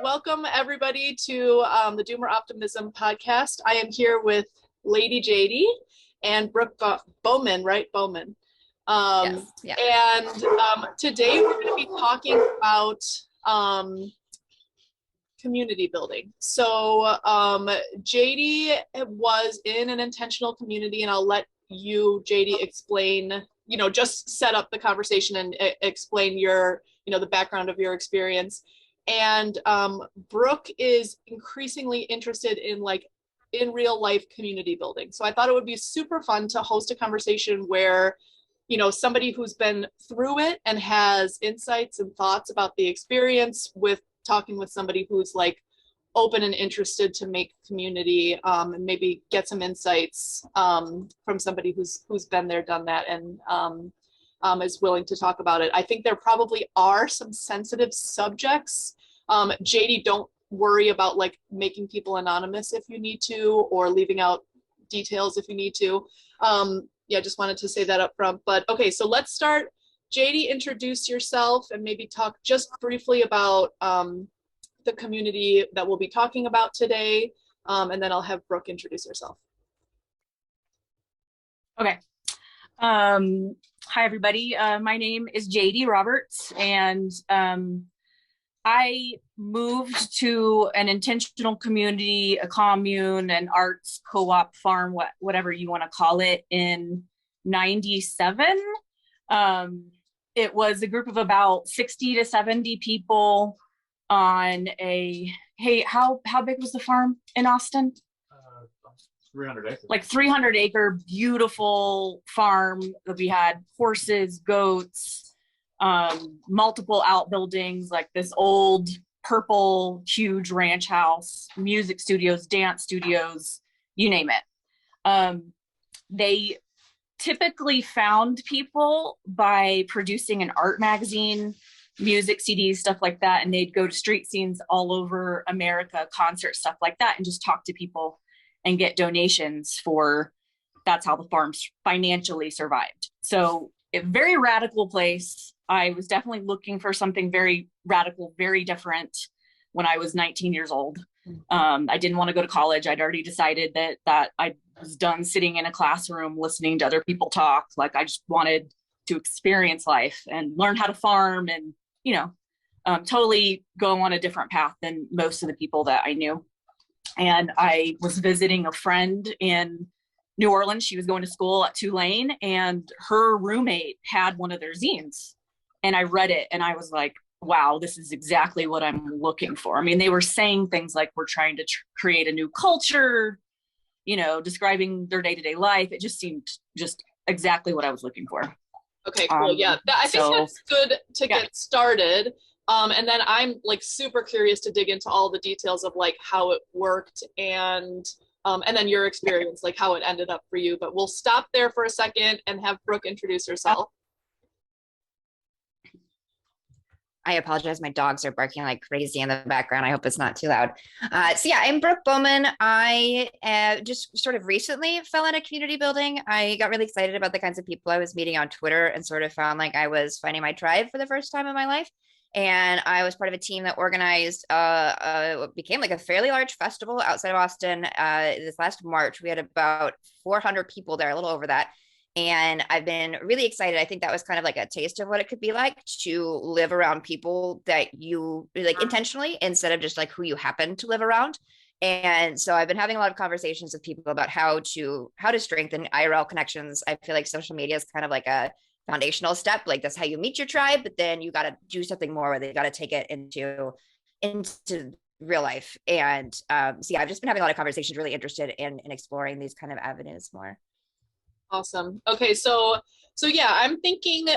welcome everybody to the Doomer Optimism podcast. I am here with Lady JD and Brooke Bowman, right? Bowman. Yes. Yeah. And today we're going to be talking about community building. So JD was in an intentional community, and I'll let you, JD, explain, just set up the conversation and explain your, the background of your experience. And Brooke is increasingly interested in real life community building. So I thought it would be super fun to host a conversation where, somebody who's been through it and has insights and thoughts about the experience with talking with somebody who's open and interested to make community, and maybe get some insights from somebody who's been there, done that, and is willing to talk about it. I think there probably are some sensitive subjects. JD, don't worry about making people anonymous if you need to, or leaving out details if you need to. Yeah, just wanted to say that up front. But okay, so let's start. JD, introduce yourself and maybe talk just briefly about the community that we'll be talking about today. And then I'll have Brooke introduce herself. Okay. Hi, everybody. My name is JD Roberts, and I moved to an intentional community, a commune, an arts co-op farm, whatever you want to call it, in '97. It was a group of about 60 to 70 people on how big was the farm in Austin? 300 acres. 300 acre, beautiful farm that we had horses, goats, multiple outbuildings, this old purple, huge ranch house, music studios, dance studios, you name it. They typically found people by producing an art magazine, music CDs, stuff like that, and they'd go to street scenes all over America, concert stuff like that, and just talk to people and get donations that's how the farms financially survived. So a very radical place. I was definitely looking for something very radical, very different when I was 19 years old. I didn't want to go to college. I'd already decided that I was done sitting in a classroom listening to other people talk. I just wanted to experience life and learn how to farm and, totally go on a different path than most of the people that I knew. And I was visiting a friend in New Orleans. She was going to school at Tulane, and her roommate had one of their zines. And I read it and I was like, wow, this is exactly what I'm looking for. I mean, they were saying things like, we're trying to create a new culture, describing their day-to-day life. It just seemed just exactly what I was looking for. Okay, cool. Yeah, I think that's good to get started. And then I'm super curious to dig into all the details of how it worked and then your experience, how it ended up for you. But we'll stop there for a second and have Brooke introduce herself. I apologize. My dogs are barking like crazy in the background. I hope it's not too loud. So yeah, I'm Brooke Bowman. I just sort of recently fell into community building. I got really excited about the kinds of people I was meeting on Twitter and sort of found I was finding my tribe for the first time in my life. And I was part of a team that organized what became a fairly large festival outside of Austin. This last March, we had about 400 people there, a little over that. And I've been really excited. I think that was kind of a taste of what it could be like to live around people that you intentionally, instead of just who you happen to live around. And so I've been having a lot of conversations with people about how to strengthen IRL connections. I feel like social media is kind of a foundational step. That's how you meet your tribe, but then you got to do something more where they got to take it into real life. And so yeah, I've just been having a lot of conversations, really interested in exploring these kind of avenues more. Awesome. Okay, so yeah, I'm thinking,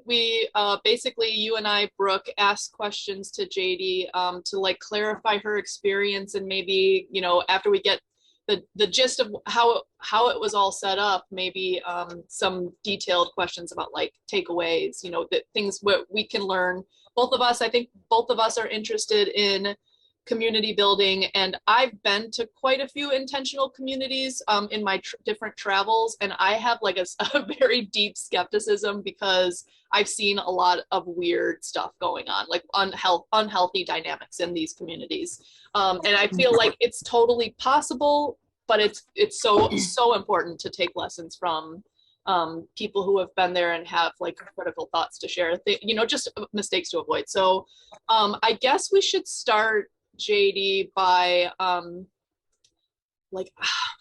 we basically, you and I, Brooke, asked questions to JD to clarify her experience, and maybe after we get the gist of how it was all set up, maybe some detailed questions about takeaways, that things where we can learn. I think both of us are interested in community building, and I've been to quite a few intentional communities in my different travels, and I have like a very deep skepticism because I've seen a lot of weird stuff going on, like unhealthy dynamics in these communities, and I feel like it's totally possible, but it's so important to take lessons from people who have been there and have like critical thoughts to share, you know, just mistakes to avoid. So I guess we should start, JD, by like,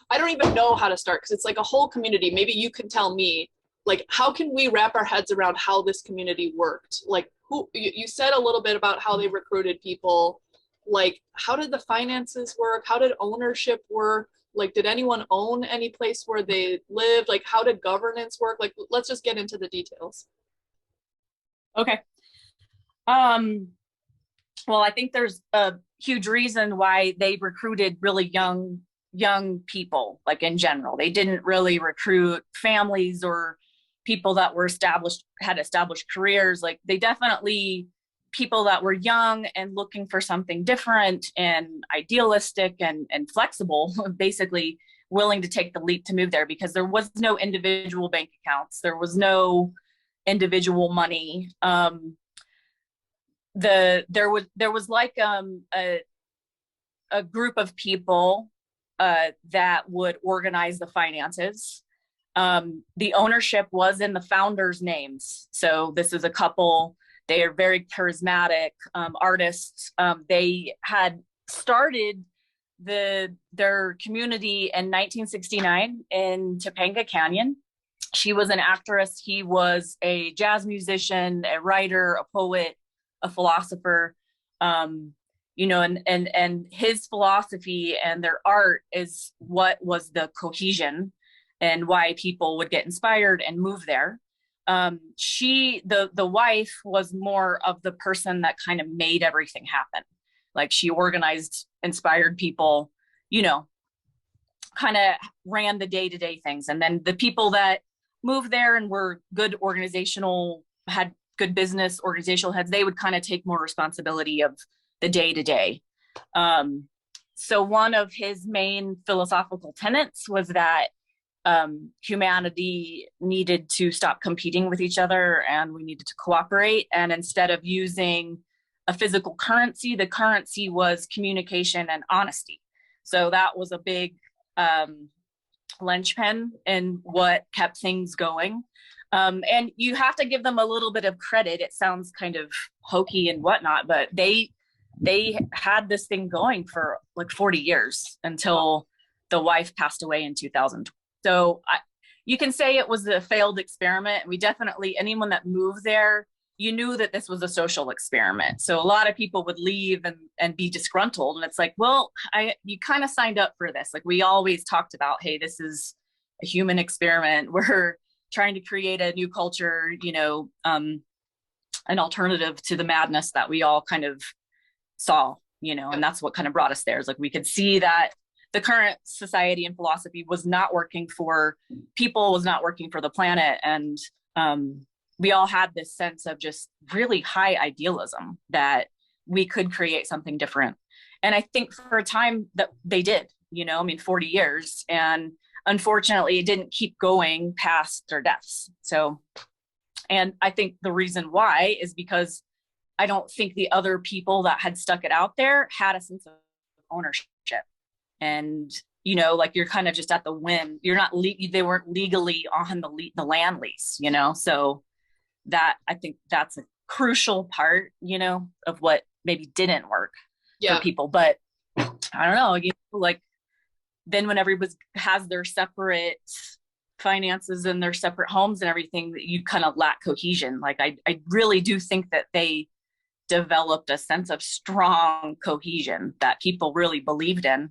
I don't even know how to start because it's like a whole community. Maybe you can tell me, like, how can we wrap our heads around how this community worked? Like, who you said a little bit about how they recruited people. Like, how did the finances work? How did ownership work? Like, did anyone own any place where they lived? Like, how did governance work? Like, let's just get into the details. Okay. Well, I think there's a huge reason why they recruited really young people, like in general. They didn't really recruit families or people that were had established careers. Like, they definitely people that were young and looking for something different and idealistic and flexible, basically willing to take the leap to move there, because there was no individual bank accounts. There was no individual money. There was like a group of people that would organize the finances. The ownership was in the founders' names. So this is a couple. They are very charismatic artists. They had started their community in 1969 in Topanga Canyon. She was an actress. He was a jazz musician, a writer, a poet, a philosopher. You know, and his philosophy and their art is what was the cohesion and why people would get inspired and move there. The wife was more of the person that kind of made everything happen. Like, she organized, inspired people, you know, kind of ran the day-to-day things. And then the people that moved there and were good had good business organizational heads, they would kind of take more responsibility of the day-to-day. So one of his main philosophical tenets was that humanity needed to stop competing with each other, and we needed to cooperate. And instead of using a physical currency, the currency was communication and honesty. So that was a big linchpin in what kept things going. And you have to give them a little bit of credit. It sounds kind of hokey and whatnot, but they had this thing going for like 40 years until the wife passed away in 2000. So you can say it was a failed experiment. We definitely, anyone that moved there, you knew that this was a social experiment. So a lot of people would leave and be disgruntled. And it's like, well, you kind of signed up for this. Like, we always talked about, hey, this is a human experiment. We're trying to create a new culture, you know, an alternative to the madness that we all kind of saw, you know, and that's what kind of brought us there. Is like, we could see that the current society and philosophy was not working for people, was not working for the planet. And we all had this sense of just really high idealism that we could create something different. And I think for a time that they did, you know, I mean, 40 years. And unfortunately, it didn't keep going past their deaths. So, and I think the reason why is because I don't think the other people that had stuck it out there had a sense of ownership. And, you know, like, you're kind of just at the whim. You're not, they weren't legally on the land lease, you know? So that, I think that's a crucial part, you know, of what maybe didn't work for people. But I don't know, you know, like, then when everybody has their separate finances and their separate homes and everything, you kind of lack cohesion. Like, I really do think that they developed a sense of strong cohesion that people really believed in.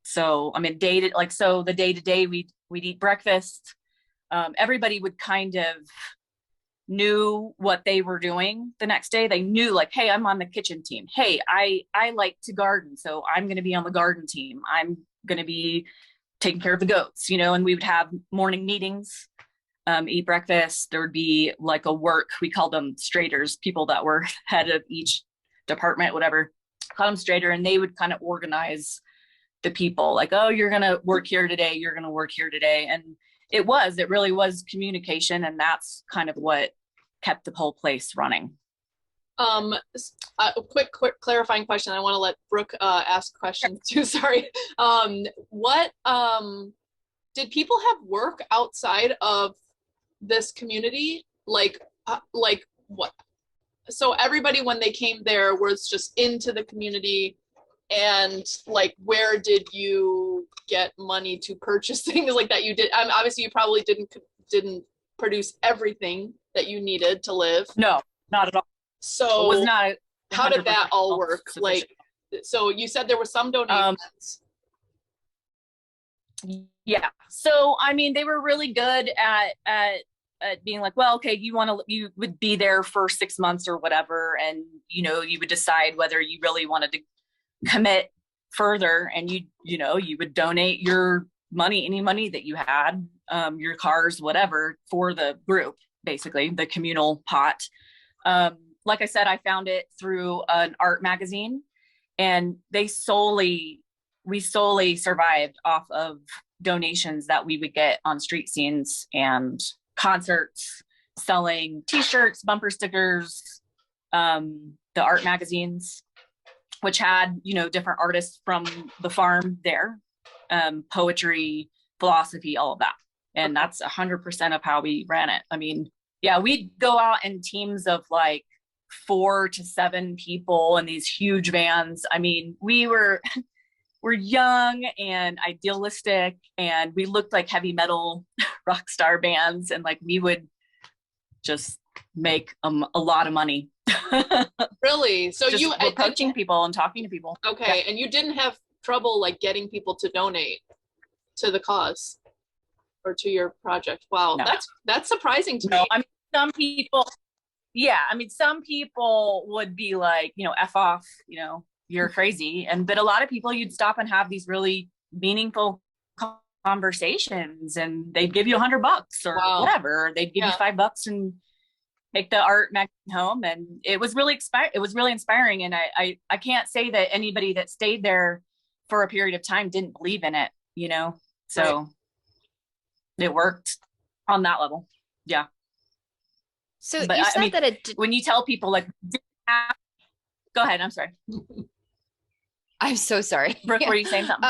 So, I mean, the day to day, we'd eat breakfast. Everybody would kind of knew what they were doing the next day. They knew, like, hey, I'm on the kitchen team. Hey, I like to garden, so I'm going to be on the garden team. I'm going to be taking care of the goats, you know, and we would have morning meetings, eat breakfast. There would be like we called them straighters, people that were head of each department, whatever. come straighter, and they would kind of organize the people like, oh, you're going to work here today. You're going to work here today. And it really was communication. And that's kind of what kept the whole place running. A quick clarifying question. I want to let Brooke ask questions too. Sorry. What did people have work outside of this community? Like what? So everybody, when they came there, was just into the community, and like, where did you get money to purchase things like that? You did. Obviously, you probably didn't produce everything that you needed to live. No, not at all. So it was not. How did that all work? Like, so you said there were some donations. Yeah. So I mean, they were really good at being like, well, okay, you would be there for 6 months or whatever, and you would decide whether you really wanted to commit further, and you would donate your money, any money that you had, your cars, whatever, for the group, basically the communal pot. Like I said, I found it through an art magazine, and we solely survived off of donations that we would get on street scenes and concerts, selling t-shirts, bumper stickers, the art magazines, which had, different artists from the farm there, poetry, philosophy, all of that. And that's 100% of how we ran it. I mean, yeah, we'd go out in teams of like 4 to 7 people in these huge vans. I mean, we're young and idealistic, and we looked like heavy metal rock star bands, and like we would just make a lot of money. Really? So just you approaching people and talking to people. Okay, yeah. And you didn't have trouble like getting people to donate to the cause or to your project? Wow, no. That's surprising to me. I mean, some people, yeah, I mean, some people would be like, F off, you're crazy. But a lot of people, you'd stop and have these really meaningful conversations, and they'd give you $100 or whatever. They'd give you $5 and take the art magazine home. And it was really inspiring. And I can't say that anybody that stayed there for a period of time didn't believe in it, so it worked on that level. Yeah. So but you said that it when you tell people like, go ahead. I'm sorry. I'm so sorry. Brooke, were you saying something?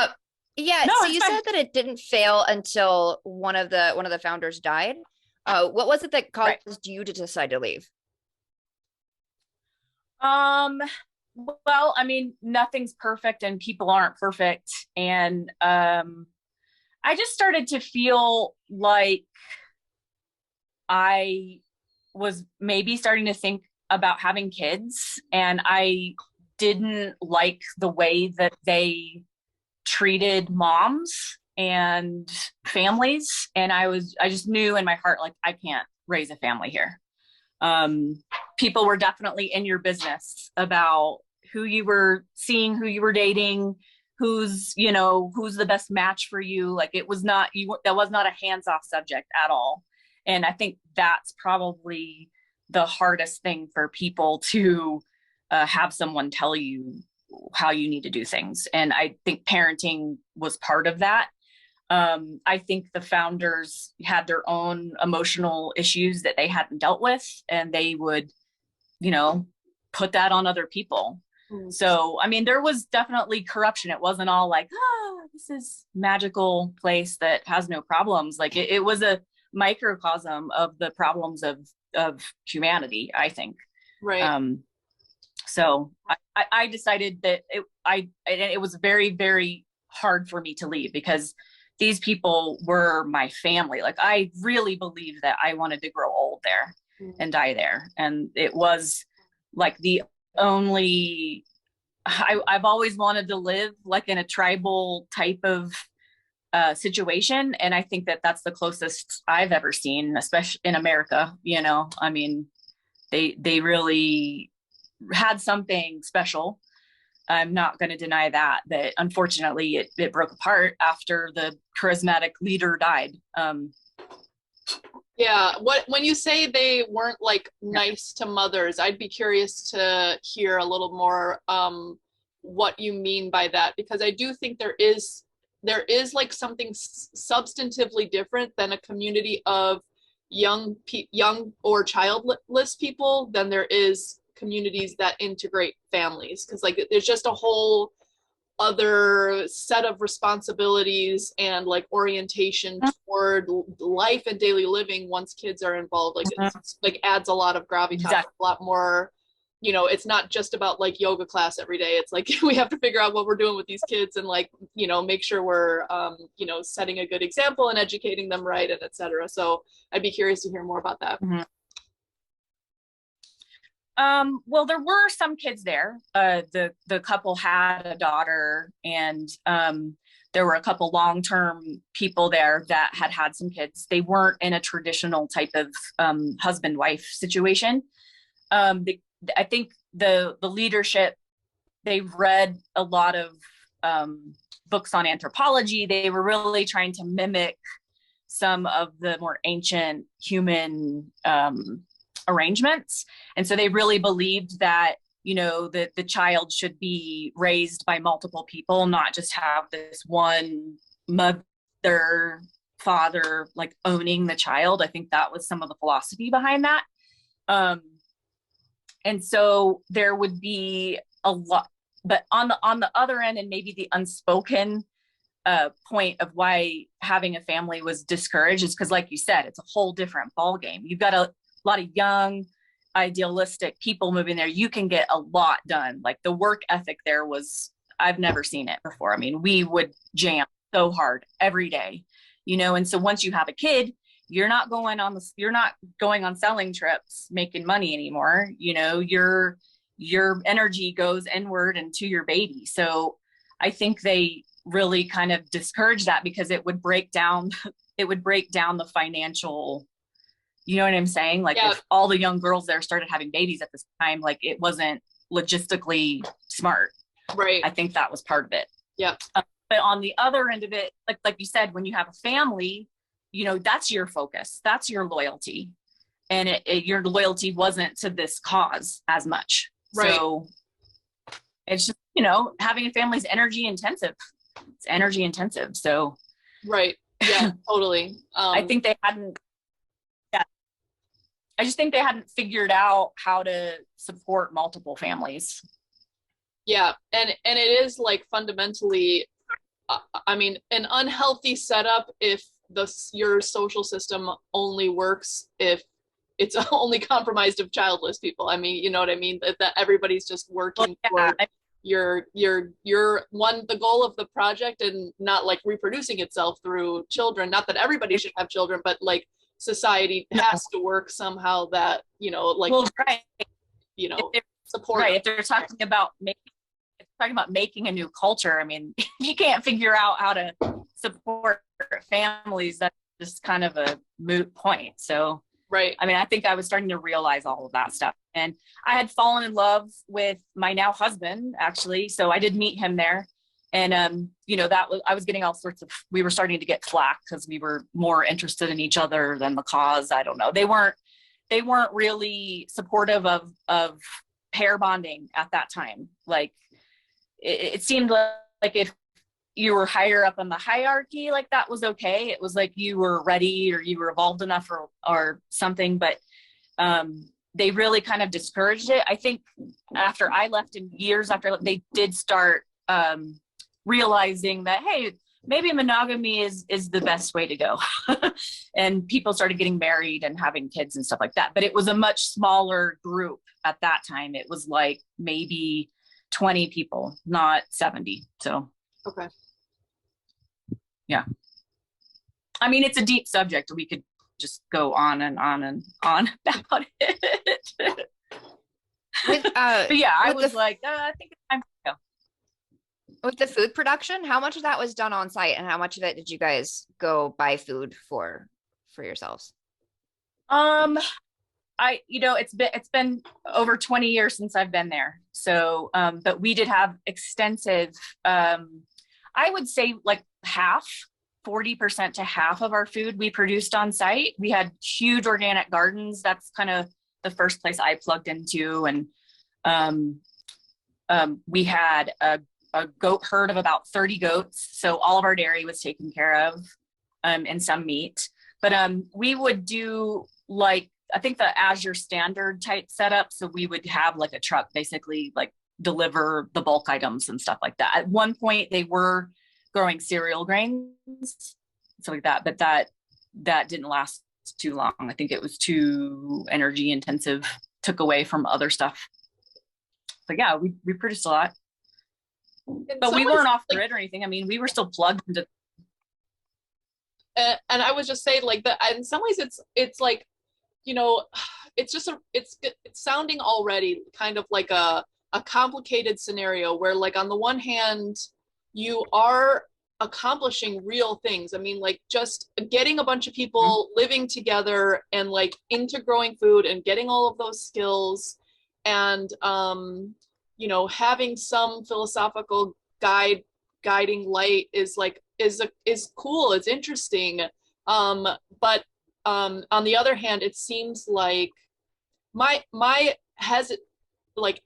Yeah. No, so you said that it didn't fail until one of the founders died. What was it that caused you to decide to leave? Well, I mean, nothing's perfect and people aren't perfect. And I just started to feel like I was maybe starting to think about having kids, and I didn't like the way that they treated moms and families. And I just knew in my heart, like, I can't raise a family here. People were definitely in your business about who you were seeing, who you were dating, who's the best match for you. Like, it was not, that was not a hands-off subject at all. And I think that's probably the hardest thing for people to have someone tell you how you need to do things. And I think parenting was part of that. I think the founders had their own emotional issues that they hadn't dealt with, and they would, put that on other people. Mm. So, I mean, there was definitely corruption. It wasn't all like, this is magical place that has no problems. Like it was a microcosm of the problems of humanity, I think. Right. So I decided that it was very, very hard for me to leave, because these people were my family. Like, I really believed that I wanted to grow old there and die there. And it was like the only, I've always wanted to live like in a tribal type of situation. And I think that that's the closest I've ever seen, especially in America. I mean, they really had something special. I'm not going to deny that, but unfortunately it broke apart after the charismatic leader died. Yeah. When you say they weren't like nice to mothers, I'd be curious to hear a little more. what you mean by that, because I do think there is like something substantively different than a community of young or childless people than there is communities that integrate families, because like there's just a whole other set of responsibilities and like orientation toward life and daily living once kids are involved. Like it's like adds a lot of gravitas, Exactly. a lot more, you know, it's not just about like yoga class every day. It's like we have to figure out what we're doing with these kids and like, you know, make sure we're you know, setting a good example and educating them right, and etc. So I'd be curious to hear more about that. Well, there were some kids there. The couple had a daughter, and there were a couple long-term people there that had some kids. They weren't in a traditional type of husband-wife situation. I think the leadership, they've read a lot of books on anthropology. They were really trying to mimic some of the more ancient human arrangements. And so they really believed that, you know, that the child should be raised by multiple people, not just have this one mother, father, like owning the child. I think that was some of the philosophy behind that. And so there would be a lot, but on the other end, and maybe the unspoken point of why having a family was discouraged is because, like you said, it's a whole different ballgame. You've got a lot of young, idealistic people moving there. You can get a lot done. Like the work ethic there was, I've never seen it before. I mean, we would jam so hard every day, you know. And so once you have a kid, you're not going on selling trips making money anymore. You know, your energy goes inward and to your baby. So I think they really kind of discourage that because it would break down the financial, you know what I'm saying? Like if all the young girls there started having babies at this time, like it wasn't logistically smart. Right. I think that was part of it. Yeah. But on the other end of it, like you said, when you have a family, you know, that's your focus, that's your loyalty. And your loyalty wasn't to this cause as much. Right. So it's just, you know, having a family is energy intensive. It's energy intensive. So. Right. Yeah, totally. I think they hadn't, I just think they hadn't figured out how to support multiple families. Yeah. And it is like fundamentally, I mean, an unhealthy setup if your social system only works if it's only comprised of childless people. I mean, you know what I mean? That everybody's just working for the goal of the project and not like reproducing itself through children. Not that everybody should have children, but like society has to work somehow that, you know, like, right. You know, support. Right. If they're talking about making a new culture, I mean, if you can't figure out how to support families, that's just kind of a moot point. So, right. I mean, I think I was starting to realize all of that stuff. And I had fallen in love with my now husband, actually. So I did meet him there. And, you know, I was getting all sorts of, we were starting to get flack because we were more interested in each other than the cause. I don't know. They weren't really supportive of pair bonding at that time. Like it seemed like if you were higher up in the hierarchy, like that was okay. It was like you were ready or you were evolved enough or something, but they really kind of discouraged it. I think after I left and years after, they did start realizing that, hey, maybe monogamy is the best way to go. And people started getting married and having kids and stuff like that. But it was a much smaller group at that time. It was like maybe 20 people, not 70. So. Okay. Yeah. I mean, it's a deep subject. We could just go on and on and on about it. But yeah, I was like, I think it's time to go. With the food production, how much of that was done on site and how much of it did you guys go buy food for yourselves? It's been over 20 years since I've been there. So, but we did have extensive, I would say like 40% to half of our food we produced on site. We had huge organic gardens. That's kind of the first place I plugged into. And We had a goat herd of about 30 goats. So all of our dairy was taken care of, and some meat. But we would do like, I think the Azure standard type setup. So we would have like a truck basically like deliver the bulk items and stuff like that. At one point they were growing cereal grains, stuff like that, but that didn't last too long. I think it was too energy intensive, took away from other stuff. But yeah, we produced a lot. But we weren't off grid or anything. I mean, we were still plugged into. And I was just saying, like, that in some ways it's like, you know, it's just it's sounding already kind of like a complicated scenario where, like, on the one hand, you are accomplishing real things. I mean, like, just getting a bunch of people living together and like into growing food and getting all of those skills, and you know, having some philosophical guiding light is like is cool, it's interesting. But on the other hand, it seems like my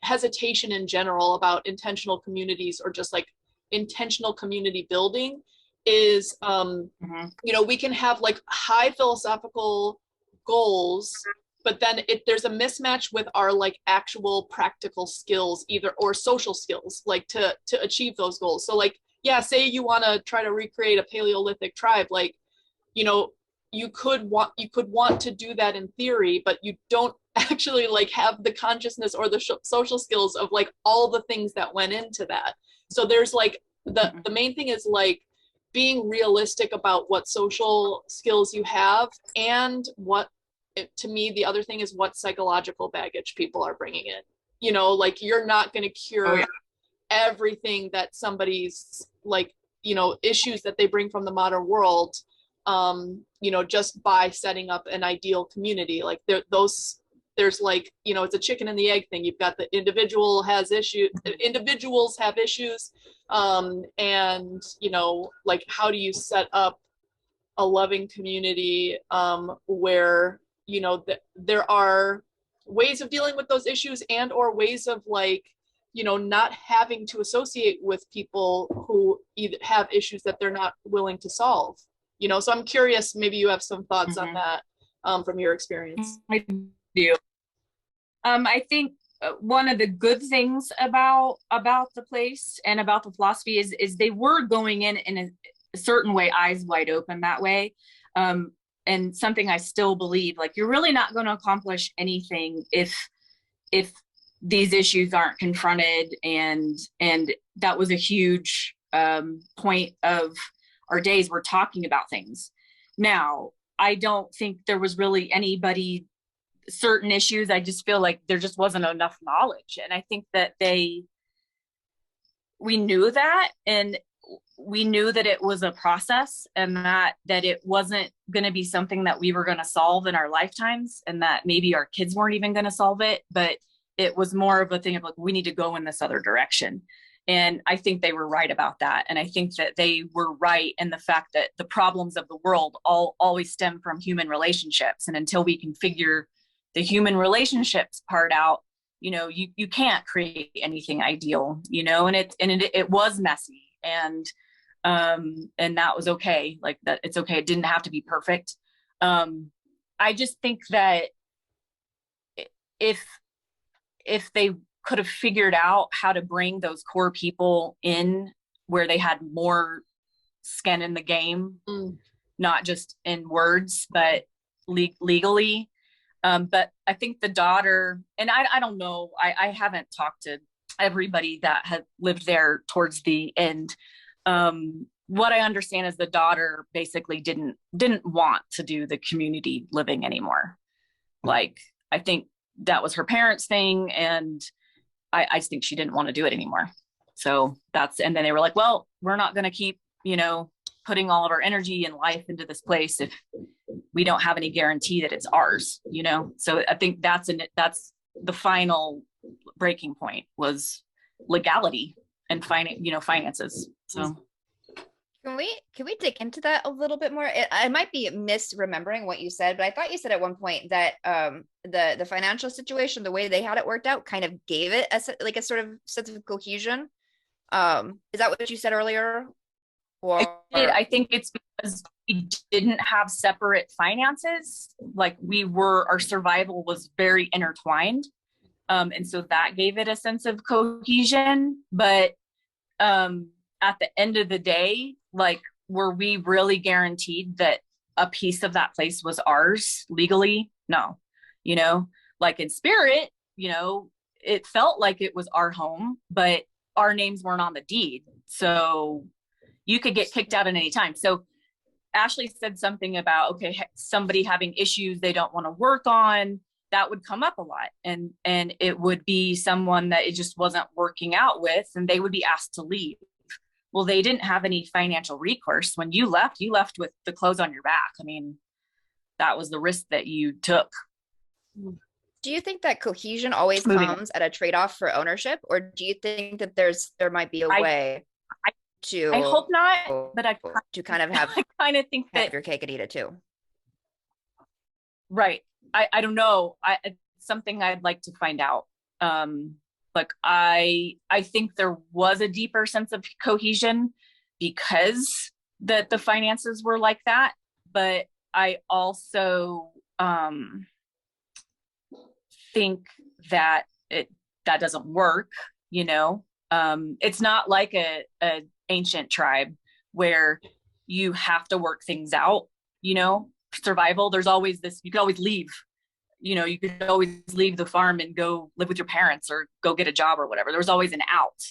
hesitation in general about intentional communities, or just like intentional community building, is you know, we can have like high philosophical goals, but then there's a mismatch with our like actual practical skills, either, or social skills, like to achieve those goals. So like, yeah, say you want to try to recreate a Paleolithic tribe, like, you know, you could want to do that in theory, but you don't actually like have the consciousness or the social skills of like all the things that went into that. So there's like the main thing is like being realistic about what social skills you have, and what, to me, the other thing is what psychological baggage people are bringing in. You know, like, you're not going to cure everything that somebody's like, you know, issues that they bring from the modern world, you know, just by setting up an ideal community. Like, there's like, you know, it's a chicken and the egg thing. You've got the individuals have issues, and, you know, like, how do you set up a loving community where, you know, there are ways of dealing with those issues, and or ways of like, you know, not having to associate with people who either have issues that they're not willing to solve, you know. So I'm curious, maybe you have some thoughts on that from your experience. I do. I think one of the good things about the place and about the philosophy is they were going in a certain way, eyes wide open that way. And something I still believe, like, you're really not going to accomplish anything if these issues aren't confronted. And that was a huge point of our days. We're talking about things. Now, I don't think there was really anybody, certain issues, I just feel like there just wasn't enough knowledge. And I think that we knew that, and we knew that it was a process, and that it wasn't going to be something that we were going to solve in our lifetimes, and that maybe our kids weren't even going to solve it, but it was more of a thing of like, we need to go in this other direction. And I think they were right about that. And I think that they were right in the fact that the problems of the world always stem from human relationships. And until we can figure the human relationships part out, you know, you can't create anything ideal, you know. And it was messy, and that was okay. Like, that, it's okay. It didn't have to be perfect. I just think that if they could have figured out how to bring those core people in where they had more skin in the game, not just in words, but legally. But I think the daughter, and I don't know, I haven't talked to everybody that had lived there towards the end. What I understand is the daughter basically didn't want to do the community living anymore. Like, I think that was her parents' thing, and I just think she didn't want to do it anymore. So and then they were like, well, we're not going to keep, you know, putting all of our energy and life into this place if we don't have any guarantee that it's ours, you know? So I think that's the final breaking point, was legality and finances. So. Can we dig into that a little bit more? I might be misremembering what you said, but I thought you said at one point that the financial situation, the way they had it worked out, kind of gave it like a sort of sense of cohesion. Is that what you said earlier? I Or did. I think it's because we didn't have separate finances. Like our survival was very intertwined. And so that gave it a sense of cohesion. But at the end of the day, like, were we really guaranteed that a piece of that place was ours legally? No. Like in spirit, it felt like it was our home, but our names weren't on the deed. So you could get kicked out at any time. So Ashley said something about, okay, somebody having issues they don't want to work on, that would come up a lot. And it would be someone that it just wasn't working out with, and they would be asked to leave. Well, they didn't have any financial recourse. When you left with the clothes on your back. I mean, that was the risk that you took. do you think that cohesion always comes at a trade-off for ownership, or do you think that there might be a way I hope not, but to kind of have I kind of think that your cake and eat it too? Right. I don't know. It's something I'd like to find out. Like I think there was a deeper sense of cohesion because the finances were like that. But I also think that that doesn't work, It's not like a ancient tribe where you have to work things out, survival. There's always this, you could always leave, you could always leave the farm and go live with your parents or go get a job or whatever. There was always an out.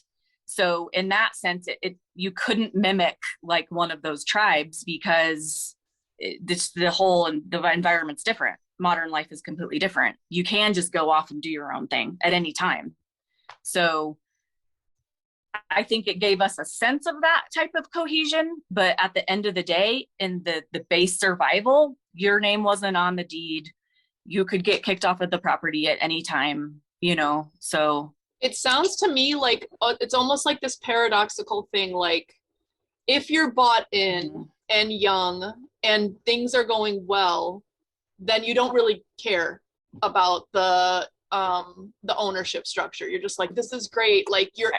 So in that sense, you couldn't mimic like one of those tribes because the environment's different. Modern life is completely different. You can just go off and do your own thing at any time. So I think it gave us a sense of that type of cohesion, but at the end of the day, in the base survival, your name wasn't on the deed. You could get kicked off of the property at any time, so. It sounds to me like it's almost like this paradoxical thing, like if you're bought in and young and things are going well, then you don't really care about the ownership structure. You're just like, this is great. Like you're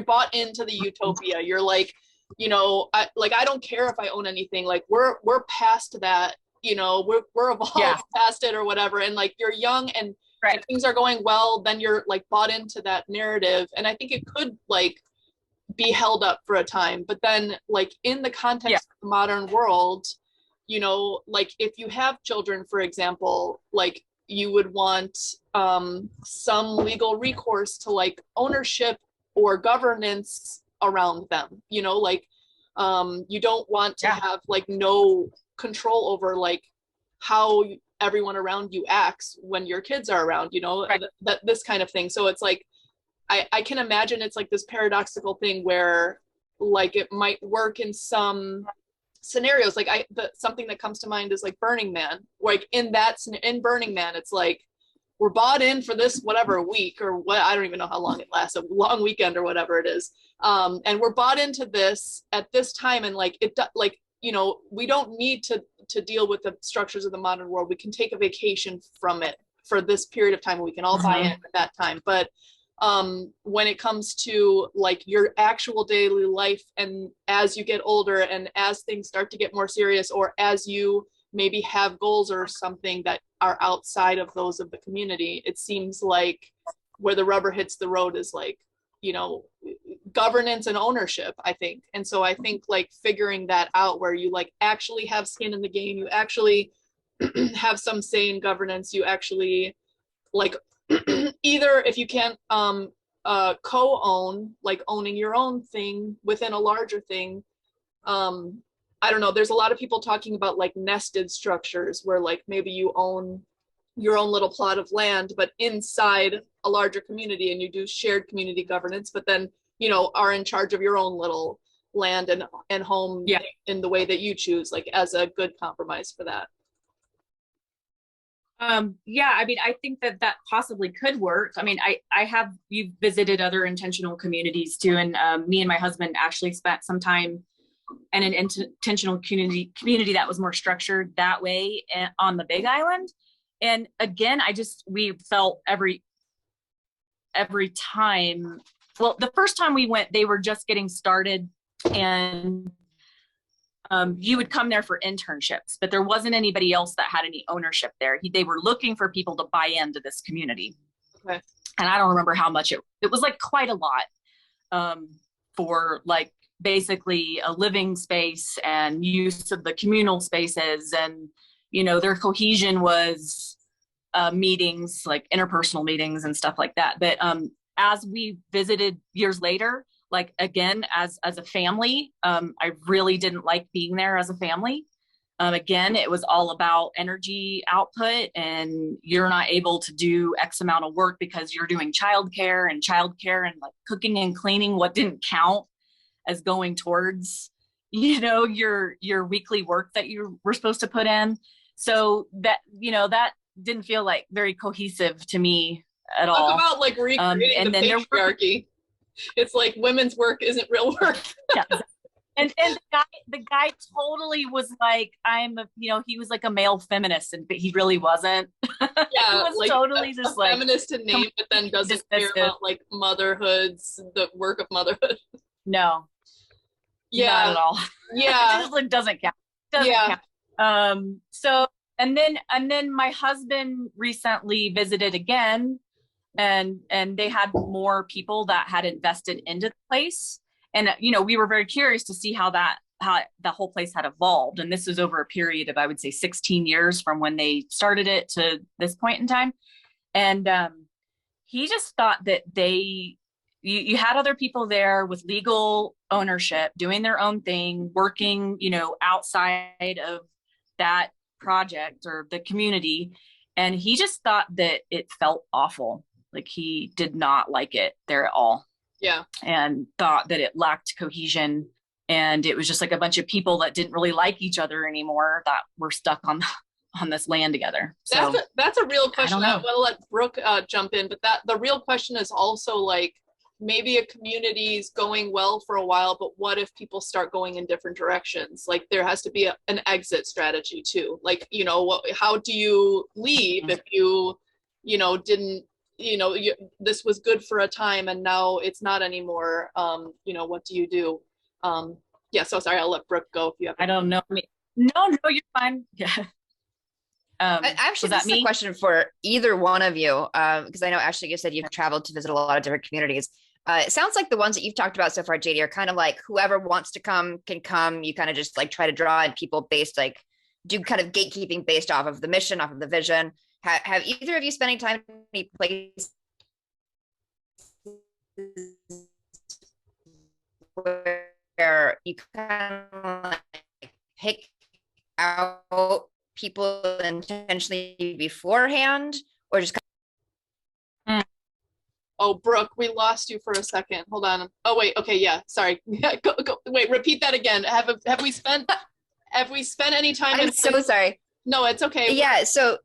bought into the utopia. You're like, I don't care if I own anything. Like we're past that, we're evolved past it or whatever. And like you're young and if things are going well, then you're like bought into that narrative. And I think it could like be held up for a time, but then like in the context of the modern world, like if you have children, for example, like you would want some legal recourse to like ownership or governance around them, you don't want to have like no control over like how everyone around you acts when your kids are around, that this kind of thing. So it's like, I can imagine it's like this paradoxical thing where like it might work in some scenarios. Like something that comes to mind is like Burning Man. Like in Burning Man, it's like we're bought in for this whatever week or what, I don't even know how long it lasts, a long weekend or whatever it is, and we're bought into this at this time, and like we don't need to deal with the structures of the modern world. We can take a vacation from it for this period of time. We can all buy in at that time. But when it comes to like your actual daily life, and as you get older and as things start to get more serious, or as you maybe have goals or something that are outside of those of the community, it seems like where the rubber hits the road is like, governance and ownership, I think. And so I think like figuring that out where you like actually have skin in the game, you actually have some say in governance, you actually like either if you can't co-own, like owning your own thing within a larger thing. I don't know, there's a lot of people talking about like nested structures where like maybe you own your own little plot of land, but inside a larger community, and you do shared community governance, but then, are in charge of your own little land and home in the way that you choose, like as a good compromise for that. I mean, I think that possibly could work. I mean, you've visited other intentional communities too. And me and my husband actually spent some time and an intentional community that was more structured that way on the Big Island. And again, we felt every time, well, the first time we went, they were just getting started, and you would come there for internships, but there wasn't anybody else that had any ownership there. They were looking for people to buy into this community. Okay. And I don't remember how much it was, like quite a lot, for like basically a living space and use of the communal spaces. And, you know, their cohesion was meetings, like interpersonal meetings and stuff like that. But as we visited years later, like again, as a family, I really didn't like being there as a family. Again, it was all about energy output, and you're not able to do X amount of work because you're doing childcare and like cooking and cleaning, what didn't count as going towards, you know, your weekly work that you were supposed to put in. So that, you know, that didn't feel like very cohesive to me at all. Talk about like recreating the patriarchy. It's like women's work isn't real work. Yeah. And the guy totally was like, he was like a male feminist, but he really wasn't. Yeah, he was like totally just like feminist to name, but then doesn't care about like motherhoods, the work of motherhood. No. Yeah. Not at all. Yeah. It just like doesn't count. Count. So and then my husband recently visited again, and they had more people that had invested into the place. And, you know, we were very curious to see how the whole place had evolved. And this was over a period of, I would say, 16 years from when they started it to this point in time. And he just thought that you had other people there with legal ownership, doing their own thing, working, you know, outside of that project or the community. And he just thought that it felt awful. Like he did not like it there at all. Yeah. And thought that it lacked cohesion, and it was just like a bunch of people that didn't really like each other anymore that were stuck on this land together. So that's a real question. I want to let Brooke jump in, but the real question is also like, maybe a community's going well for a while, but what if people start going in different directions? Like there has to be an exit strategy too. Like, you know, how do you leave if you know, didn't, you know, this was good for a time and now it's not anymore. You know, what do you do? Yeah, so sorry, I'll let Brooke go if you have. I don't know. No, you're fine. Yeah. Actually, this is a question for either one of you, because I know, Ashley, you said you've traveled to visit a lot of different communities. It sounds like the ones that you've talked about so far, JD, are kind of like whoever wants to come can come. You kind of just like try to draw in people based, like do kind of gatekeeping based off of the mission, off of the vision. Have either of you spent any time in any place where you kind of like pick out people intentionally beforehand, or just Oh, Brooke, we lost you for a second. Hold on. Oh, wait. Okay. Yeah. Sorry. Go. Wait, repeat that again. Have we spent any time? I'm so sorry. No, it's okay. Yeah. So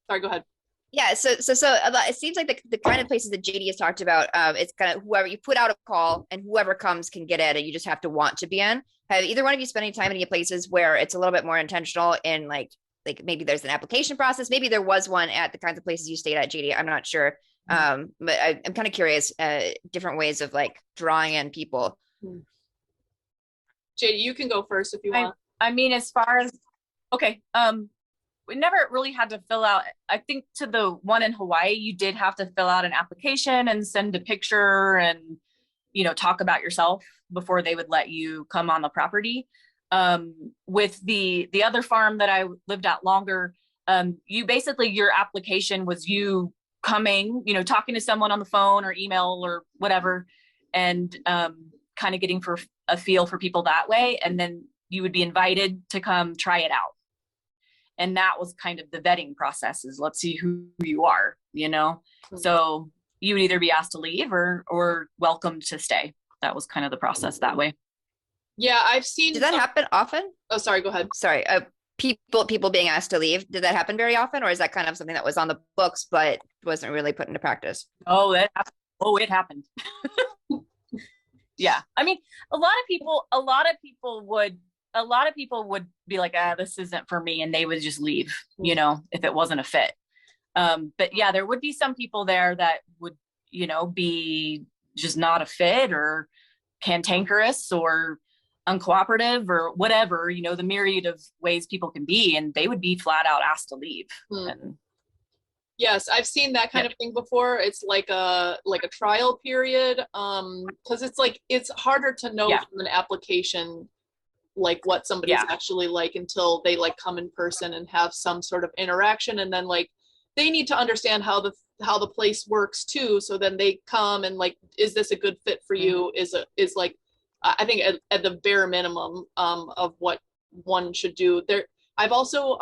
sorry, go ahead. Yeah. So it seems like the kind of places that JD has talked about, it's kind of whoever you put out a call and whoever comes can get in, and you just have to want to be in. Have either one of you spent any time in any places where it's a little bit more intentional in like maybe there's an application process? Maybe there was one at the kinds of places you stayed at, JD. I'm not sure. But I'm kind of curious, different ways of like drawing in people. JD, you can go first if you want. I mean, as far as, okay. We never really had to fill out, I think to the one in Hawaii, you did have to fill out an application and send a picture and, you know, talk about yourself before they would let you come on the property. With the other farm that I lived at longer, you basically, your application was you coming, you know, talking to someone on the phone or email or whatever, and kind of getting for a feel for people that way. And then you would be invited to come try it out. And that was kind of the vetting process, is let's see who you are, you know? Mm-hmm. So you would either be asked to leave or welcome to stay. That was kind of the process that way. Yeah, I've seen. Did that happen often? Oh, sorry, go ahead. Sorry. People being asked to leave. Did that happen very often, or is that kind of something that was on the books but wasn't really put into practice? Oh, it happened. Yeah. I mean, a lot of people would be like, this isn't for me. And they would just leave, you know, if it wasn't a fit. But yeah, there would be some people there that would, you know, be just not a fit or cantankerous or uncooperative or whatever, you know, the myriad of ways people can be, and they would be flat out asked to leave. And yes, I've seen that kind of thing before. It's like a trial period, because it's like it's harder to know from an application like what somebody's actually like until they like come in person and have some sort of interaction, and then like they need to understand how the place works too. So then they come and like, is this a good fit for you? Is like, I think at the bare minimum of what one should do there. I've also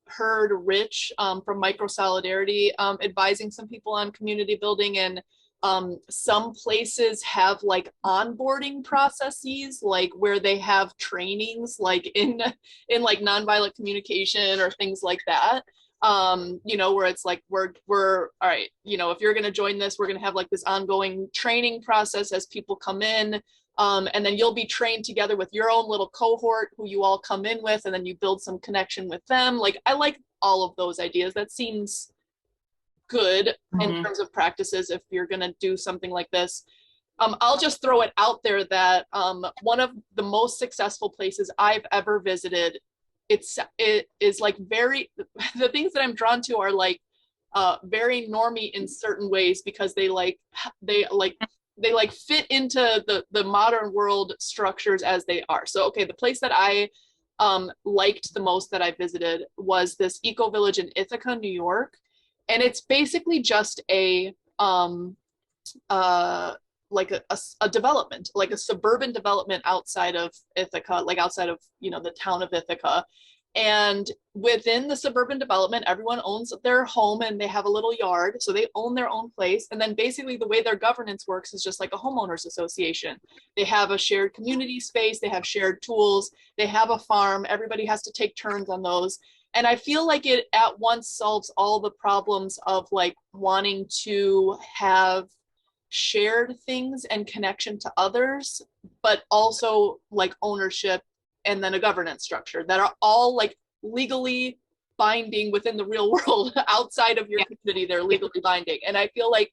heard Rich from Micro Solidarity advising some people on community building, and some places have like onboarding processes, like where they have trainings like in like nonviolent communication or things like that. You know, where it's like we're all right, you know, if you're going to join this, we're going to have like this ongoing training process as people come in. And then you'll be trained together with your own little cohort who you all come in with, and then you build some connection with them. Like, I like all of those ideas. That seems good in terms of practices if you're going to do something like this. I'll just throw it out there that one of the most successful places I've ever visited, it is like the things that I'm drawn to are like very normie in certain ways, because they fit into the modern world structures as they are. So, okay, the place that I liked the most that I visited was this eco village in Ithaca, New York. And it's basically just a development, like a suburban development outside of Ithaca, like outside of, you know, the town of Ithaca. And within the suburban development, everyone owns their home and they have a little yard. So they own their own place. And then basically the way their governance works is just like a homeowners association. They have a shared community space. They have shared tools. They have a farm. Everybody has to take turns on those. And I feel like it at once solves all the problems of like wanting to have shared things and connection to others, but also like ownership and then a governance structure that are all like legally binding within the real world. Outside of your community, they're legally binding. And I feel like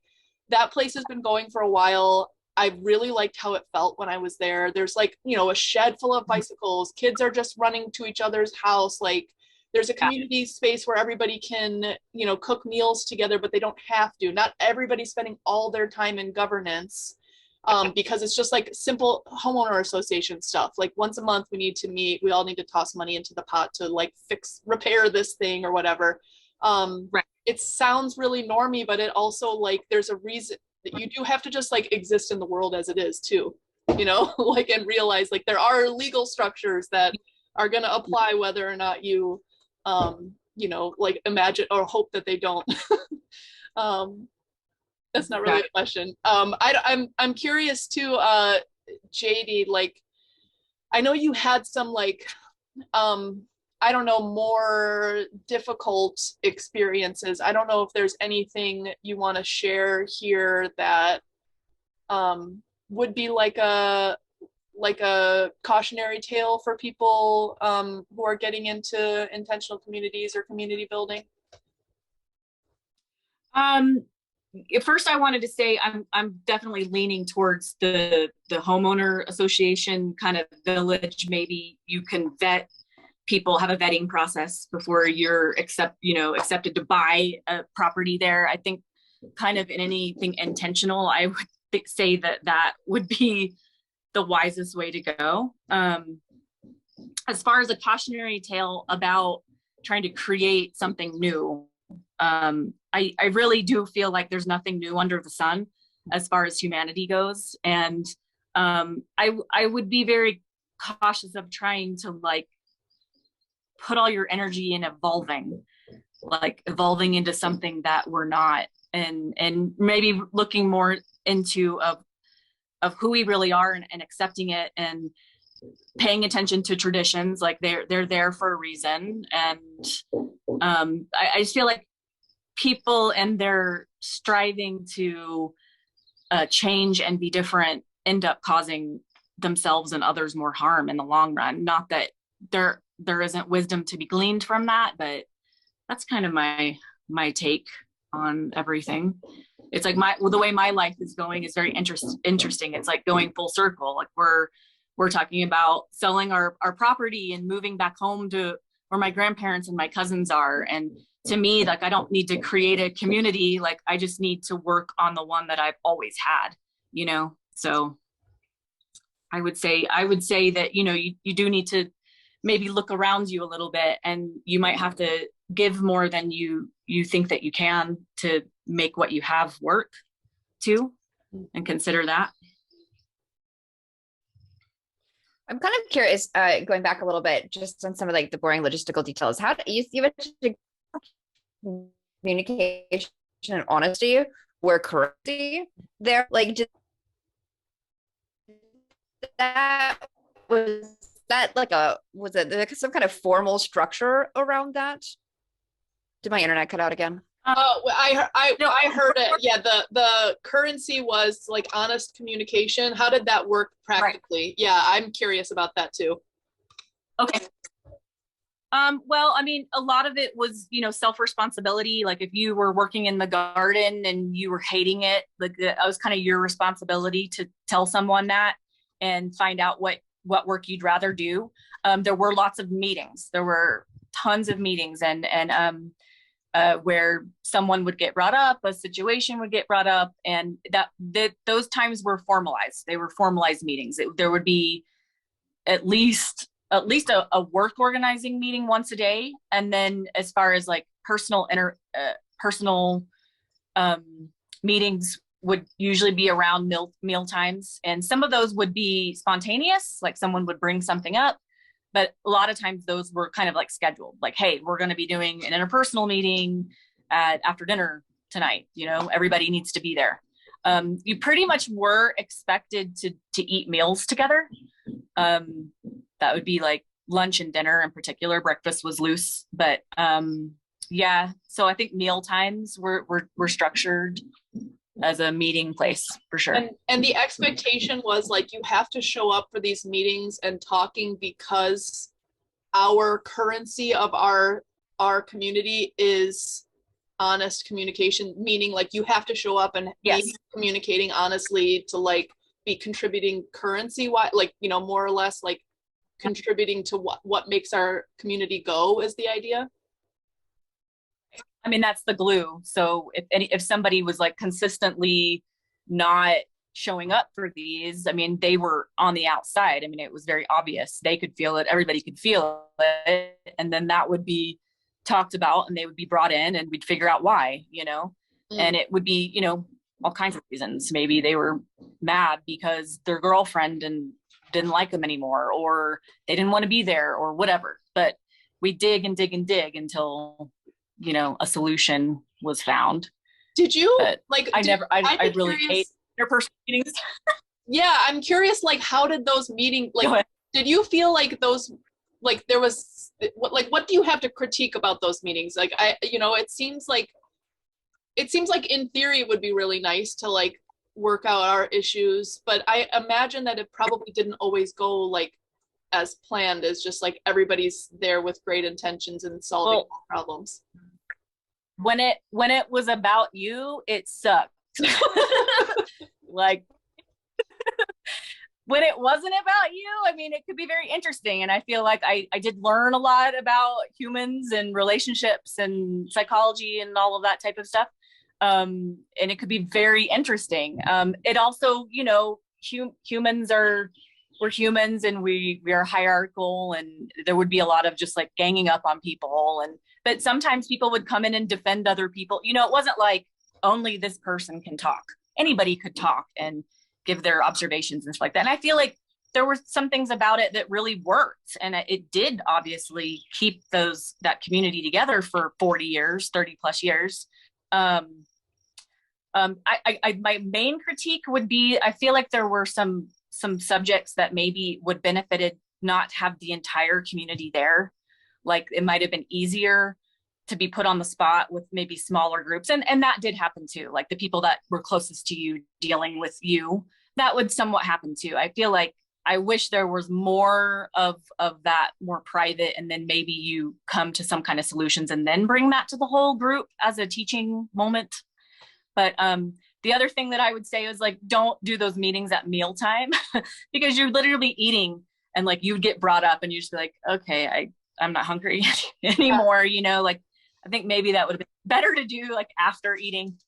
that place has been going for a while. I really liked how it felt when I was there. There's like, you know, a shed full of bicycles. Kids are just running to each other's house. Like, there's a community space where everybody can, you know, cook meals together, but they don't have to. Not everybody's spending all their time in governance, because it's just like simple homeowner association stuff. Like once a month we need to meet, we all need to toss money into the pot to like repair this thing or whatever. Right. It sounds really normie, but it also like there's a reason that you do have to just like exist in the world as it is too, you know, like, and realize like there are legal structures that are going to apply whether or not you, you know, like imagine or hope that they don't. That's not really a question. I'm curious too, JD, like, I know you had some like, I don't know, more difficult experiences. I don't know if there's anything you want to share here that would be like a cautionary tale for people who are getting into intentional communities or community building. First, I wanted to say I'm definitely leaning towards the homeowner association kind of village. Maybe you can vet people, have a vetting process before you're accepted to buy a property there. I think kind of in anything intentional, I would say that would be the wisest way to go. As far as a cautionary tale about trying to create something new, I really do feel like there's nothing new under the sun as far as humanity goes. And I would be very cautious of trying to like put all your energy in evolving into something that we're not, and maybe looking more into of who we really are and accepting it and paying attention to traditions. Like they're there for a reason. And I just feel like people and their striving to change and be different end up causing themselves and others more harm in the long run. Not that there isn't wisdom to be gleaned from that, but that's kind of my take on everything. It's like the way my life is going is very interesting. It's like going full circle. Like we're talking about selling our property and moving back home to where my grandparents and my cousins are. And to me, like, I don't need to create a community. Like, I just need to work on the one that I've always had, you know? So I would say that, you know, you do need to maybe look around you a little bit, and you might have to give more than you think that you can to make what you have work too, and consider that. I'm kind of curious, going back a little bit, just on some of like the boring logistical details. How do you mentioned communication and honesty were currency there? Like, was it like some kind of formal structure around that? Did my internet cut out again? I heard it. Yeah, the currency was like honest communication. How did that work practically? Right. Yeah, I'm curious about that too. Okay. Well, I mean, a lot of it was, you know, self-responsibility. Like if you were working in the garden and you were hating it, like that was kind of your responsibility to tell someone that and find out what work you'd rather do. There were lots of meetings. There were tons of meetings, and where someone would get brought up, a situation would get brought up, and those times were formalized. They were formalized meetings. There would be at least a work organizing meeting once a day, and then as far as like personal meetings would usually be around meal times, and some of those would be spontaneous, like someone would bring something up. But a lot of times those were kind of like scheduled, like, hey, we're going to be doing an interpersonal meeting after dinner tonight. You know, everybody needs to be there. You pretty much were expected to eat meals together. That would be like lunch and dinner in particular. Breakfast was loose, but yeah. So I think meal times were structured as a meeting place for sure. And the expectation was like, you have to show up for these meetings and talking, because our currency of our community is honest communication, meaning like you have to show up and yes, be communicating honestly to like be contributing currency, like, you know, more or less like contributing to what makes our community go is the idea. I mean, that's the glue. So if somebody was like consistently not showing up for these, I mean, they were on the outside. I mean, it was very obvious. They could feel it. Everybody could feel it. And then that would be talked about, and they would be brought in, and we'd figure out why, you know, and it would be, you know, all kinds of reasons. Maybe they were mad because their girlfriend didn't like them anymore, or they didn't want to be there, or whatever. But we dig and dig and dig until, you know, a solution was found. Did you I really hate interpersonal meetings. Yeah, I'm curious, like, how did those meetings, like, did you feel like those, like, there was, what do you have to critique about those meetings? Like, it seems like in theory it would be really nice to like work out our issues, but I imagine that it probably didn't always go like as planned, as just like everybody's there with great intentions and solving problems. When it was about you, it sucked. Like when it wasn't about you, I mean, it could be very interesting. And I feel like I did learn a lot about humans and relationships and psychology and all of that type of stuff. And it could be very interesting. It also, you know, we're humans, and we are hierarchical, and there would be a lot of just like ganging up on people. But sometimes people would come in and defend other people. You know, it wasn't like only this person can talk. Anybody could talk and give their observations and stuff like that. And I feel like there were some things about it that really worked, and it did obviously keep that community together for 40 years, 30 plus years. My main critique would be, I feel like there were some subjects that maybe would benefited not have the entire community there. Like it might have been easier to be put on the spot with maybe smaller groups. And that did happen too. Like the people that were closest to you dealing with you that would somewhat happen too. I feel like I wish there was more of that, more private, and then maybe you come to some kind of solutions and then bring that to the whole group as a teaching moment. But the other thing that I would say is like, don't do those meetings at mealtime because you're literally eating and like you would get brought up and you just be like, okay, I'm not hungry anymore, you know, like I think maybe that would have been better to do like after eating,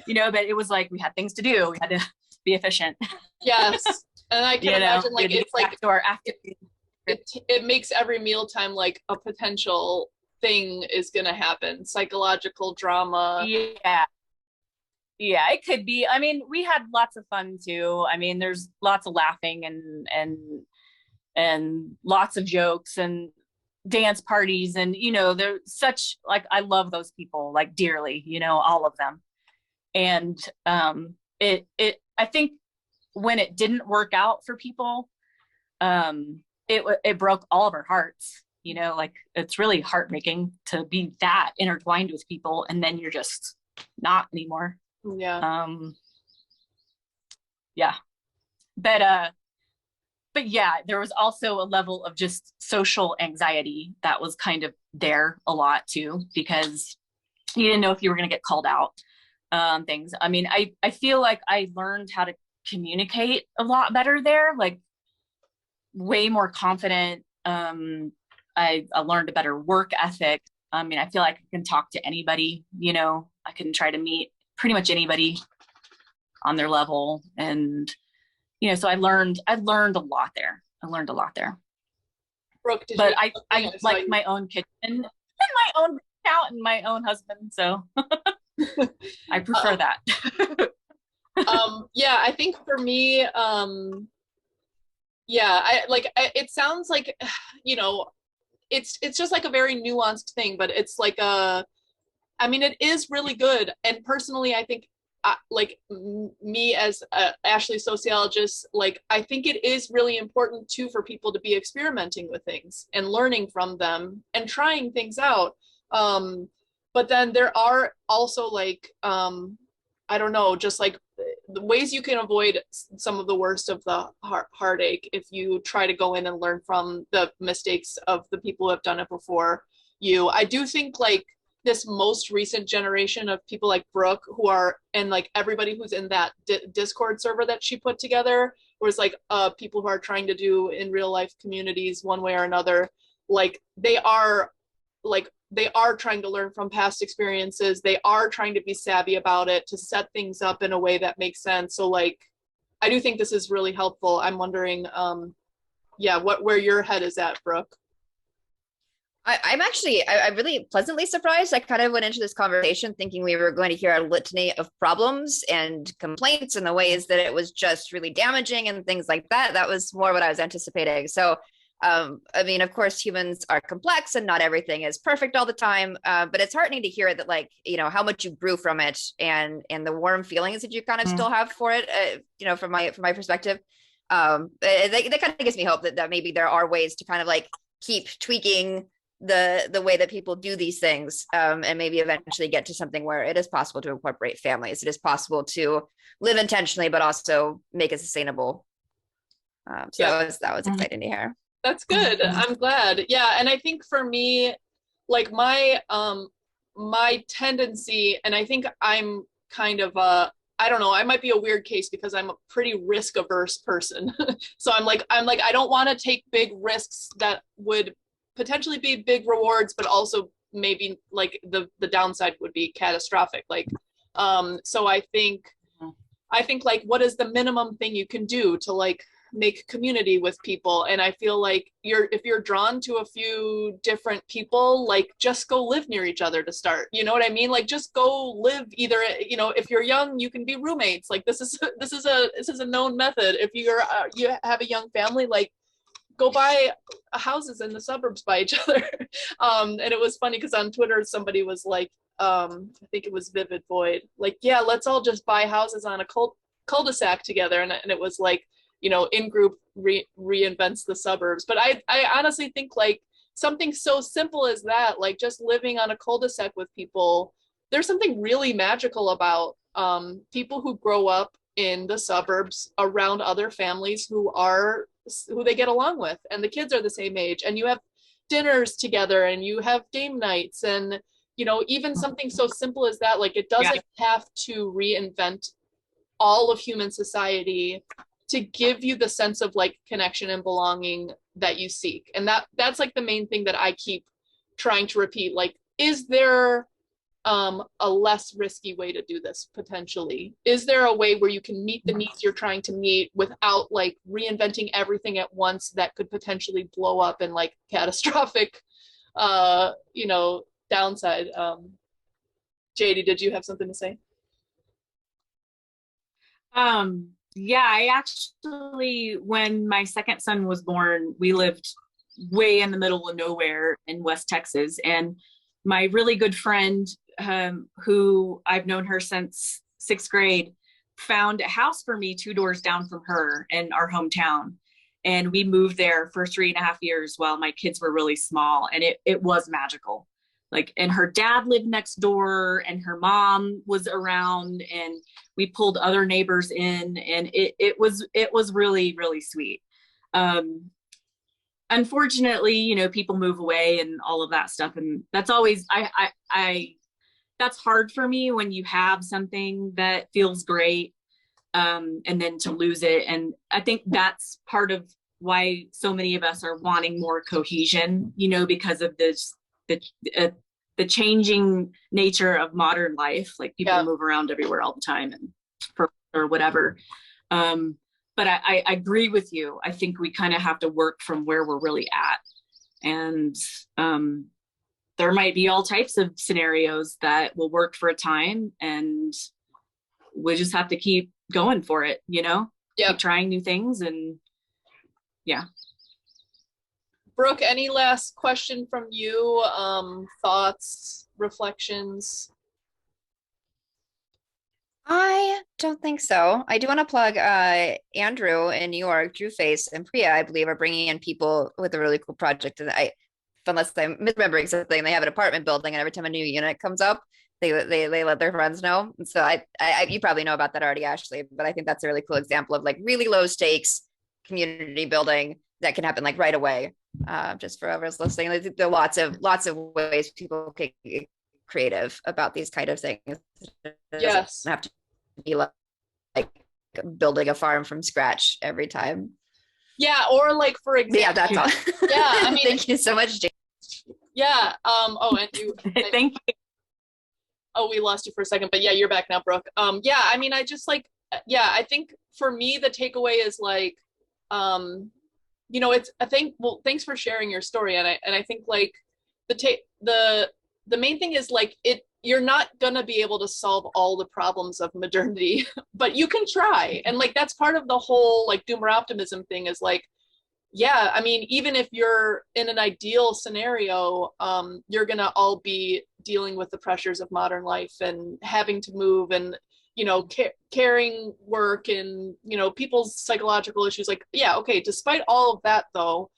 you know, but it was like we had things to do. We had to be efficient. Yes. And I can imagine like it's like it makes every mealtime like a potential thing is gonna happen. Psychological drama. Yeah. Yeah, it could be. I mean, we had lots of fun too. I mean, there's lots of laughing and lots of jokes and dance parties, and you know, they're such like I love those people like dearly, you know, all of them. And it I think when it didn't work out for people, it broke all of our hearts, you know, like it's really heartbreaking to be that intertwined with people and then you're just not anymore. Yeah. Yeah. But yeah, there was also a level of just social anxiety that was kind of there a lot too, because you didn't know if you were going to get called out, things. I mean, I feel like I learned how to communicate a lot better there, like way more confident. I learned a better work ethic. I mean, I feel like I can talk to anybody, you know, I can try to meet pretty much anybody on their level. And, you know, so I learned a lot there. Brooke, but I like my own kitchen and my own account and my own husband. So I prefer that. Yeah, I think for me, yeah, it sounds like, you know, it's just like a very nuanced thing, but it's like I mean, it is really good. And personally, I think like me as a Ashley sociologist, like I think it is really important too for people to be experimenting with things and learning from them and trying things out. But then there are also like, I don't know, just like the ways you can avoid some of the worst of the heartache if you try to go in and learn from the mistakes of the people who have done it before you. I do think like this most recent generation of people like Brooke who are, and like everybody who's in that Discord server that she put together, was like people who are trying to do in real life communities one way or another, like they are trying to learn from past experiences. They are trying to be savvy about it, to set things up in a way that makes sense. So like, I do think this is really helpful. I'm wondering, yeah, where your head is at, Brooke. I'm really pleasantly surprised. I kind of went into this conversation thinking we were going to hear a litany of problems and complaints and the ways that it was just really damaging and things like that. That was more what I was anticipating. So, I mean, of course, humans are complex and not everything is perfect all the time. But it's heartening to hear that, like, you know, how much you grew from it and the warm feelings that you kind of still have for it. You know, from my perspective, that kind of gives me hope that maybe there are ways to kind of like keep tweaking the way that people do these things, and maybe eventually get to something where it is possible to incorporate families. It is possible to live intentionally, but also make it sustainable. So yeah. that was exciting to hear. That's good. I'm glad. Yeah. And I think for me, like my tendency, and I think I'm kind of I don't know, I might be a weird case because I'm a pretty risk averse person. So I'm like, I don't want to take big risks that would potentially be big rewards, but also maybe like the downside would be catastrophic. Like, so I think like, what is the minimum thing you can do to like make community with people? And I feel like if you're drawn to a few different people, like just go live near each other to start, you know what I mean? Like just go live either, you know, if you're young, you can be roommates. Like this is a known method. If you have a young family, like go buy houses in the suburbs by each other. And it was funny because on Twitter, somebody was like, I think it was Vivid Void, like, yeah, let's all just buy houses on a cul-de-sac together. And it was like, you know, in-group reinvents the suburbs. But I honestly think like something so simple as that, like just living on a cul-de-sac with people, there's something really magical about people who grow up in the suburbs around other families who they get along with, and the kids are the same age, and you have dinners together and you have game nights, and even something so simple as that, like it doesn't have to reinvent all of human society to give you the sense of like connection and belonging that you seek. And that's like the main thing that I keep trying to repeat. Like, is there a less risky way to do this potentially? Is there a way where you can meet the needs you're trying to meet without like reinventing everything at once that could potentially blow up in like catastrophic downside? JD, did you have something to say? Yeah, I actually, when my second son was born, we lived way in the middle of nowhere in West Texas, and my really good friend, who I've known her since 6th grade, found a house for me 2 doors down from her in our hometown. And we moved there for 3.5 years while my kids were really small. And it was magical. Like, and her dad lived next door and her mom was around, and we pulled other neighbors in, and it was really, really sweet. Unfortunately, people move away and all of that stuff. And that's always, that's hard for me when you have something that feels great, and then to lose it. And I think that's part of why so many of us are wanting more cohesion, because of the changing nature of modern life. Like, people move around everywhere all the time and or whatever. But I agree with you. I think we kind of have to work from where we're really at. And there might be all types of scenarios that will work for a time, and we just have to keep going for it, keep trying new things. And Brooke, any last question from you? Thoughts, reflections? I don't think so. I do want to plug Andrew in New York, Drew Face, and Priya, I believe, are bringing in people with a really cool project. And unless I'm misremembering something, they have an apartment building, and every time a new unit comes up, they let their friends know. And so you probably know about that already, Ashley, but I think that's a really cool example of like really low stakes community building that can happen like right away. Just for whoever's listening, there are lots of ways people can get creative about these kind of things. It doesn't have to be like building a farm from scratch every time. Yeah, or like, for example. Yeah, that's all. Yeah, I mean, thank you so much, Jane. Yeah. And you. Thank you. Oh, we lost you for a second, but yeah, you're back now, Brooke. Yeah, I mean, I just like, I think for me the takeaway is like, thanks for sharing your story, and I think like the main thing is like you're not gonna be able to solve all the problems of modernity, but you can try, and like that's part of the whole like doomer optimism thing is like, yeah, I mean, even if you're in an ideal scenario, you're gonna all be dealing with the pressures of modern life and having to move and carrying work and people's psychological issues. Like, yeah, okay, despite all of that though,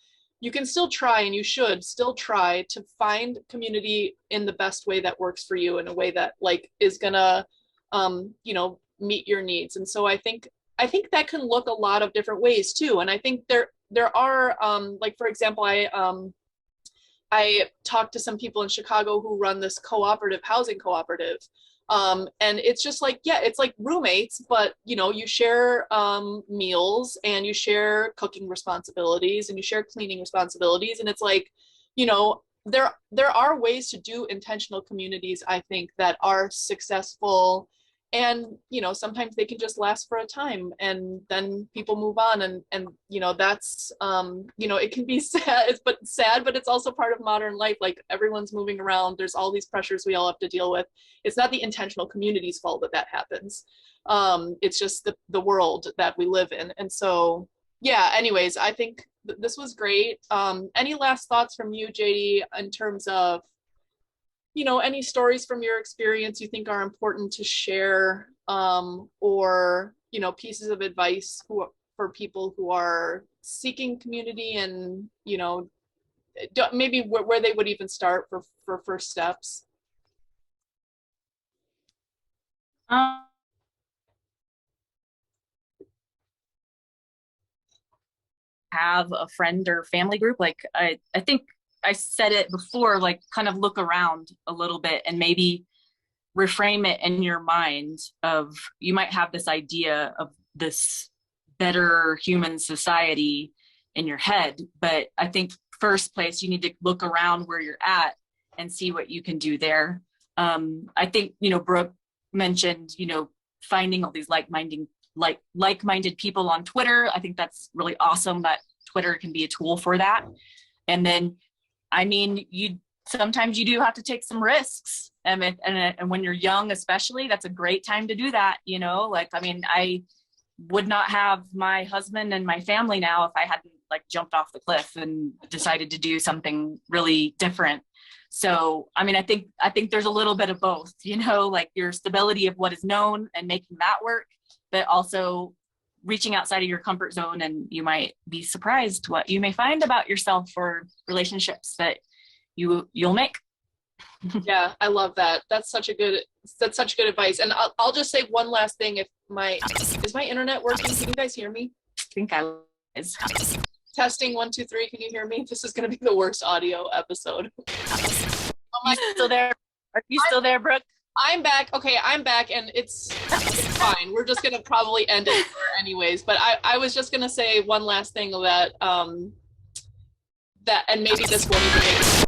you can still try, and you should still try to find community in the best way that works for you, in a way that like is gonna meet your needs. And so I think that can look a lot of different ways too. And I think there are like, for example, I talked to some people in Chicago who run this housing cooperative. And it's just like, yeah, it's like roommates, but you share meals, and you share cooking responsibilities, and you share cleaning responsibilities. And it's like, there are ways to do intentional communities, I think, that are successful. And sometimes they can just last for a time, and then people move on, and that's it can be sad, but it's also part of modern life. Like, everyone's moving around, there's all these pressures we all have to deal with. It's not the intentional community's fault that happens. It's just the world that we live in. And so yeah, anyways, I think this was great. Any last thoughts from you, JD, in terms of any stories from your experience you think are important to share, or pieces of advice for people who are seeking community, and maybe where they would even start for first steps? have a friend or family group, like I think I said it before, like kind of look around a little bit and maybe reframe it in your mind of, you might have this idea of this better human society in your head, but I think first place you need to look around where you're at and see what you can do there. I think, Brooke mentioned, finding all these like-minded people on Twitter. I think that's really awesome that Twitter can be a tool for that. And then, sometimes you do have to take some risks. And when you're young, especially, that's a great time to do that. I would not have my husband and my family now if I hadn't jumped off the cliff and decided to do something really different. So, I think there's a little bit of both, your stability of what is known and making that work, but also reaching outside of your comfort zone, and you might be surprised what you may find about yourself or relationships that you'll make. Yeah, I love that. That's such good advice. And I'll just say one last thing. Is my internet working? Can you guys hear me? I think is. Testing 1 2 3. Can you hear me? This is going to be the worst audio episode. You still there? Are you still there, Brooke? I'm back. Okay, I'm back, and it's fine. We're just gonna probably end it here anyways. But I was just gonna say one last thing that and maybe this won't even make